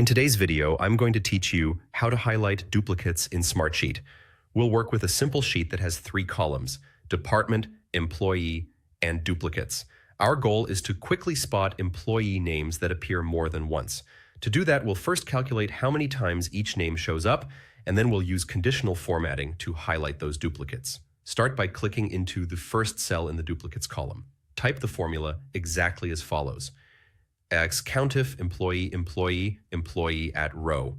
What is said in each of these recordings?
In today's video, I'm going to teach you how to highlight duplicates in Smartsheet. We'll work with a simple sheet that has 3 columns: department, employee, and duplicates. Our goal is to quickly spot employee names that appear more than once. To do that, we'll first calculate how many times each name shows up, and then we'll use conditional formatting to highlight those duplicates. Start by clicking into the first cell in the duplicates column. Type the formula exactly as follows: countif employee at row.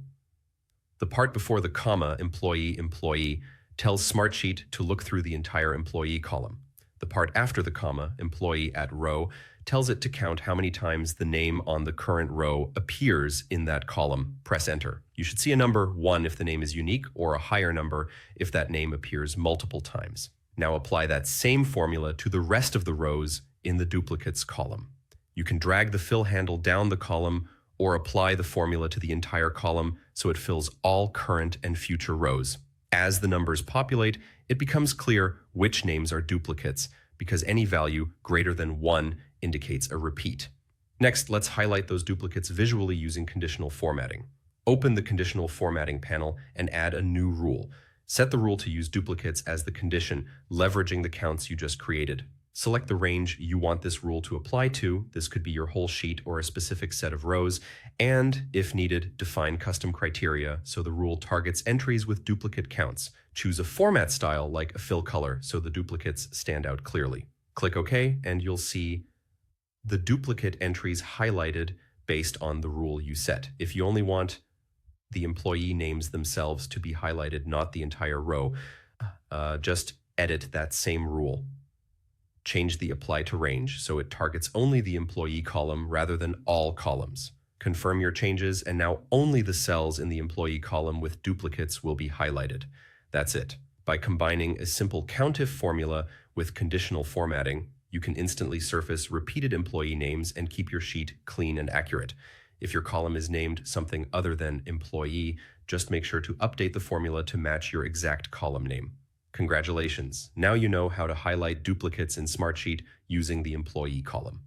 The part before the comma, employee, tells Smartsheet to look through the entire employee column. The part after the comma, employee at row, tells it to count how many times the name on the current row appears in that column. Press enter. You should see a number 1 if the name is unique, or a higher number if that name appears multiple times. Now apply that same formula to the rest of the rows in the duplicates column. You can drag the fill handle down the column or apply the formula to the entire column so it fills all current and future rows. As the numbers populate, it becomes clear which names are duplicates, because any value greater than 1 indicates a repeat. Next, let's highlight those duplicates visually using conditional formatting. Open the conditional formatting panel and add a new rule. Set the rule to use duplicates as the condition, leveraging the counts you just created. Select the range you want this rule to apply to. This could be your whole sheet or a specific set of rows. And, if needed, define custom criteria so the rule targets entries with duplicate counts. Choose a format style like a fill color so the duplicates stand out clearly. Click OK and you'll see the duplicate entries highlighted based on the rule you set. If you only want the employee names themselves to be highlighted, not the entire row, just edit that same rule. Change the apply to range so it targets only the employee column rather than all columns. Confirm your changes, and now only the cells in the employee column with duplicates will be highlighted. That's it. By combining a simple countif formula with conditional formatting, you can instantly surface repeated employee names and keep your sheet clean and accurate. If your column is named something other than employee, just make sure to update the formula to match your exact column name. Congratulations! Now you know how to highlight duplicates in Smartsheet using the employee column.